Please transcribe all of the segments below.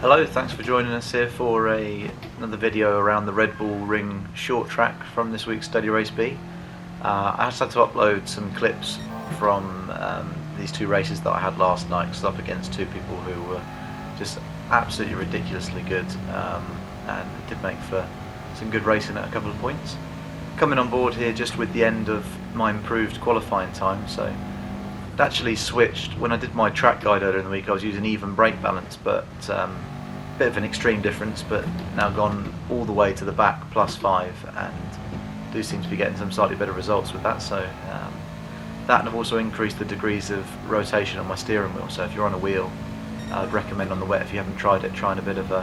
Hello, thanks for joining us here for another video around the Red Bull Ring short track from this week's Steady Race B. I just had to upload some clips from these two races that I had last night because I was up against two people who were just absolutely ridiculously good, and it did make for some good racing at a couple of points. Coming on board here just with the end of my improved qualifying time, so it actually switched. When I did my track guide earlier in the week I was using even brake balance, but bit of an extreme difference, but now gone all the way to the back +5, and do seem to be getting some slightly better results with that. So that, and I've also increased the degrees of rotation on my steering wheel, so if you're on a wheel, I'd recommend on the wet, if you haven't tried it, trying a bit of a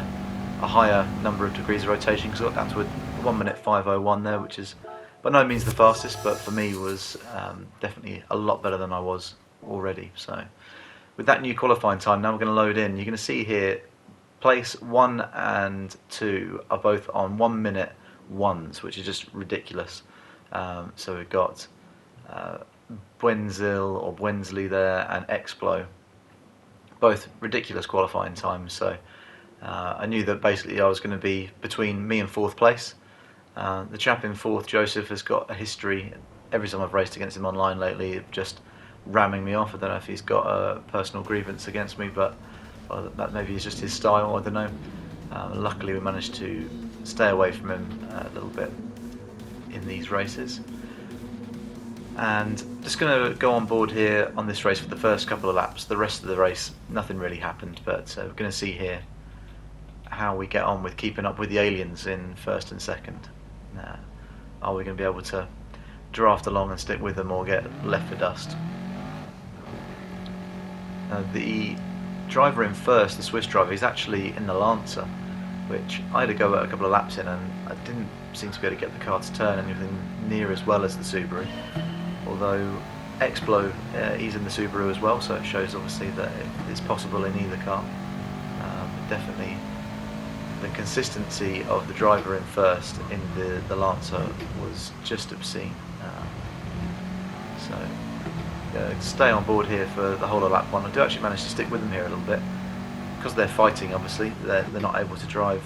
higher number of degrees of rotation, because I got down to a 1:5:01 there, which is by no means the fastest, but for me was definitely a lot better than I was already. So with that new qualifying time, now we're going to load in. You're going to see here place 1 and 2 are both on 1-minute ones, which is just ridiculous. So we've got Bwenzl or Bwensley there and Explo, both ridiculous qualifying times. So I knew that basically I was going to be between me and 4th place. The chap in 4th, Joseph, has got a history every time I've raced against him online lately of just ramming me off. I don't know if he's got a personal grievance against me, but that maybe is just his style, I don't know. Luckily we managed to stay away from him a little bit in these races. And just going to go on board here on this race for the first couple of laps. The rest of the race, nothing really happened, but we're going to see here how we get on with keeping up with the aliens in 1st and 2nd. Are we going to be able to draft along and stick with them, or get left for dust? The driver in 1st, the Swiss driver, he's actually in the Lancer, which I had to go at a couple of laps in, and I didn't seem to be able to get the car to turn anything near as well as the Subaru. Although Explo, he's in the Subaru as well, so it shows obviously that it's possible in either car. Definitely the consistency of the driver in 1st in the Lancer was just obscene. So stay on board here for the whole of lap 1. I do actually manage to stick with them here a little bit because they're fighting. Obviously they're not able to drive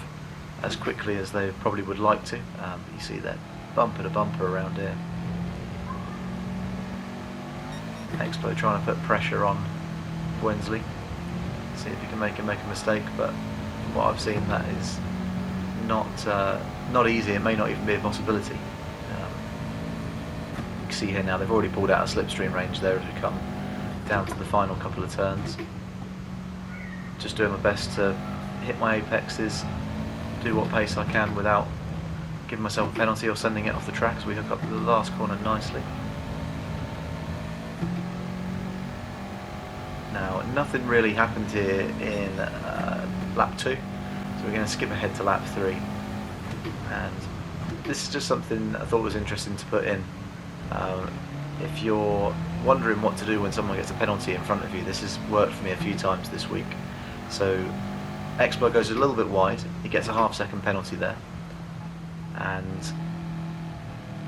as quickly as they probably would like to, but you see they're bumper to bumper around here. Explo trying to put pressure on Bwensley, see if he can make him make a mistake, but from what I've seen that is not easy. It may not even be a possibility. You can see here now they've already pulled out a slipstream range there as we come down to the final couple of turns. Just doing my best to hit my apexes, do what pace I can without giving myself a penalty or sending it off the track, as we hook up to the last corner nicely. Now nothing really happened here in lap 2, so we're going to skip ahead to lap 3, and this is just something I thought was interesting to put in. If you're wondering what to do when someone gets a penalty in front of you, this has worked for me a few times this week. So Explo goes a little bit wide, he gets a half-second penalty there, and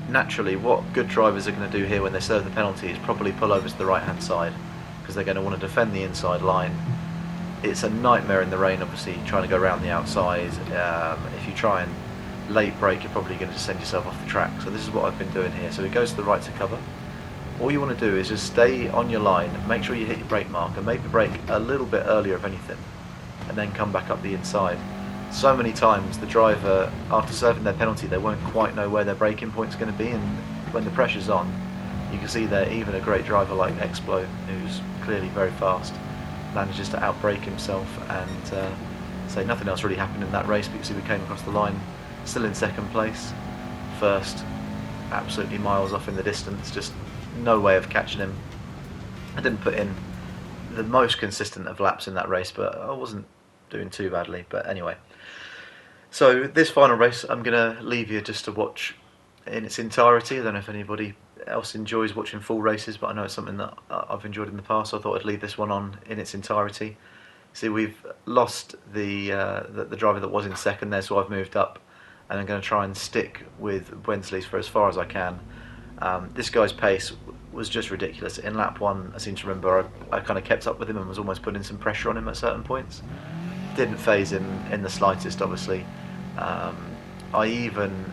naturally what good drivers are going to do here when they serve the penalty is probably pull over to the right hand side, because they're going to want to defend the inside line. It's a nightmare in the rain, obviously, trying to go around the outside. If you try and late brake, you're probably going to just send yourself off the track. So this is what I've been doing here. So he goes to the right to cover. All you want to do is just stay on your line, make sure you hit your brake mark, and maybe brake a little bit earlier if anything, and then come back up the inside. So many times the driver, after serving their penalty, they won't quite know where their braking point's going to be, and when the pressure's on, you can see there even a great driver like Explo, who's clearly very fast, manages to outbrake himself. And say nothing else really happened in that race, because we came across the line still in 2nd place. 1st, absolutely miles off in the distance, just no way of catching him. I didn't put in the most consistent of laps in that race, but I wasn't doing too badly. But anyway, so this final race I'm going to leave you just to watch in its entirety. I don't know if anybody else enjoys watching full races, but I know it's something that I've enjoyed in the past, so I thought I'd leave this one on in its entirety. See, we've lost the driver that was in 2nd there, so I've moved up, and I'm going to try and stick with Bwensley's for as far as I can. This guy's pace was just ridiculous. In lap 1, I seem to remember I kind of kept up with him and was almost putting some pressure on him at certain points. didn't phase him in the slightest, obviously. I even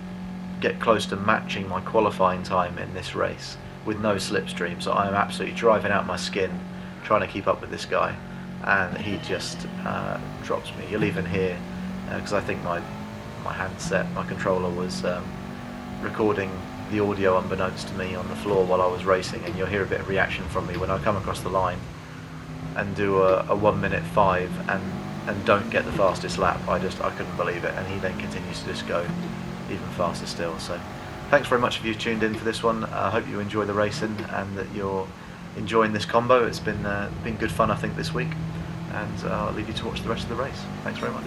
get close to matching my qualifying time in this race with no slipstream, so I'm absolutely driving out my skin trying to keep up with this guy, and he just drops me. You'll even hear, because I think my handset, my controller was recording the audio unbeknownst to me on the floor while I was racing, and you'll hear a bit of reaction from me when I come across the line and do a 1:05 and don't get the fastest lap. I couldn't believe it, and he then continues to just go even faster still. So thanks very much if you've tuned in for this one. I hope you enjoy the racing and that you're enjoying this combo. It's been good fun, I think, this week, and I'll leave you to watch the rest of the race. Thanks very much.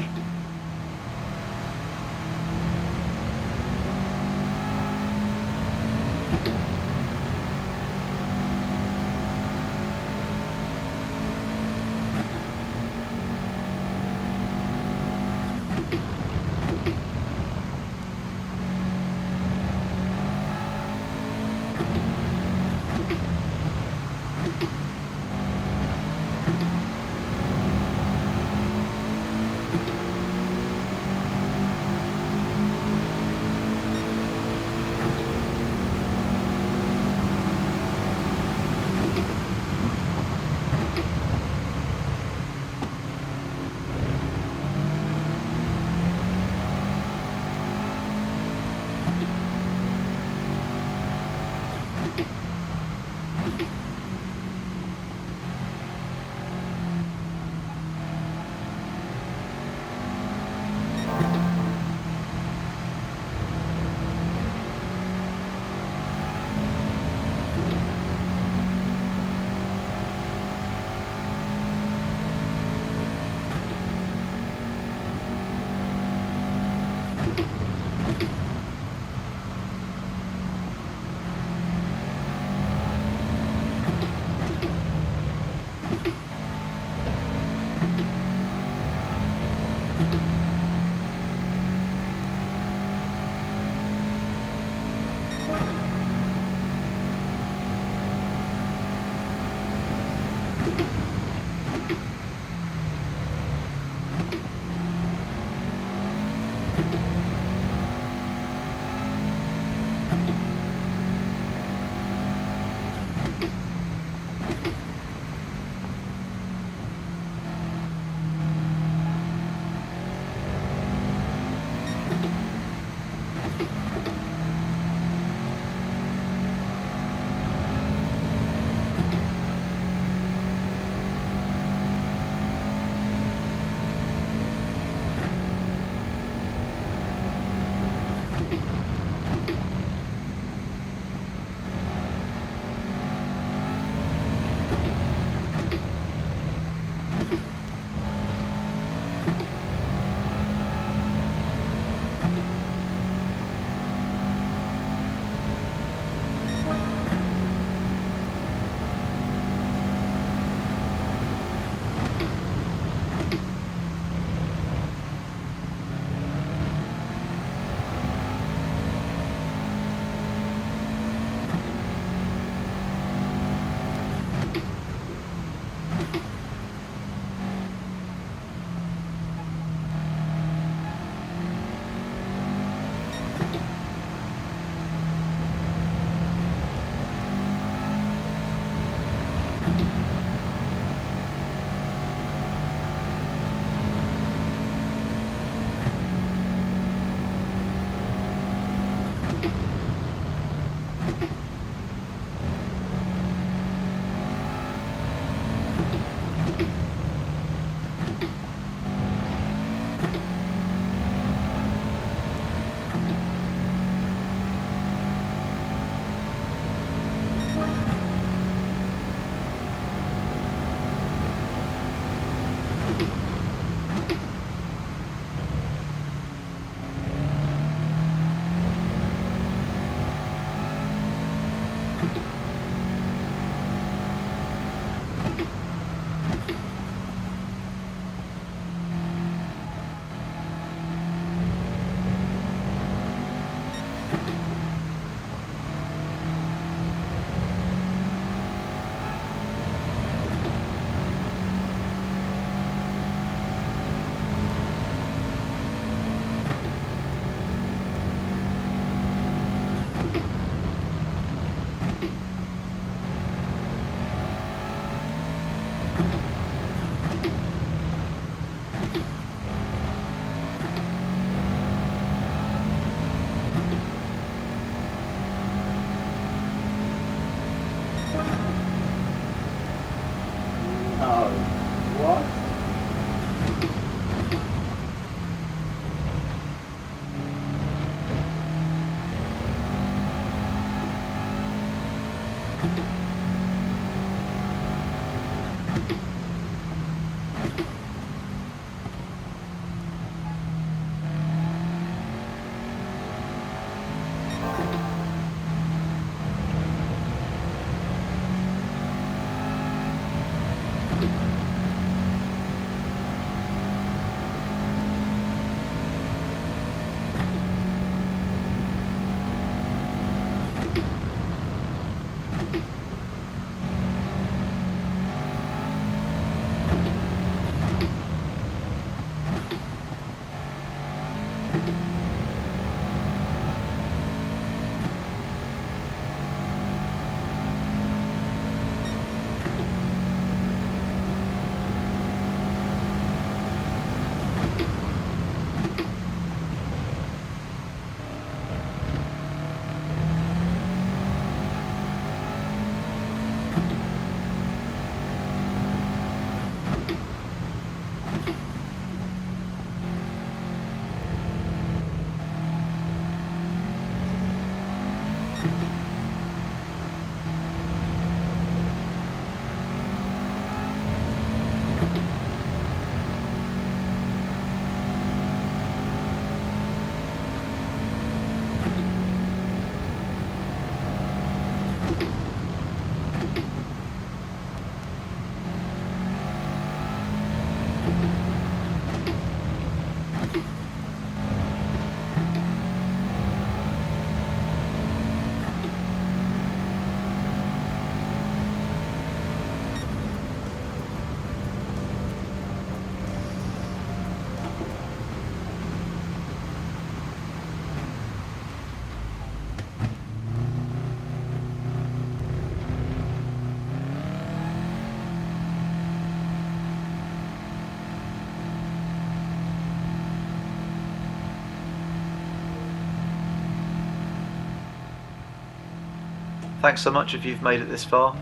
thanks so much if you've made it this far.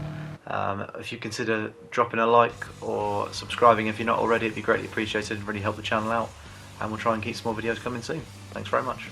If you consider dropping a like or subscribing if you're not already, it'd be greatly appreciated and really help the channel out. And we'll try and keep some more videos coming soon. Thanks very much.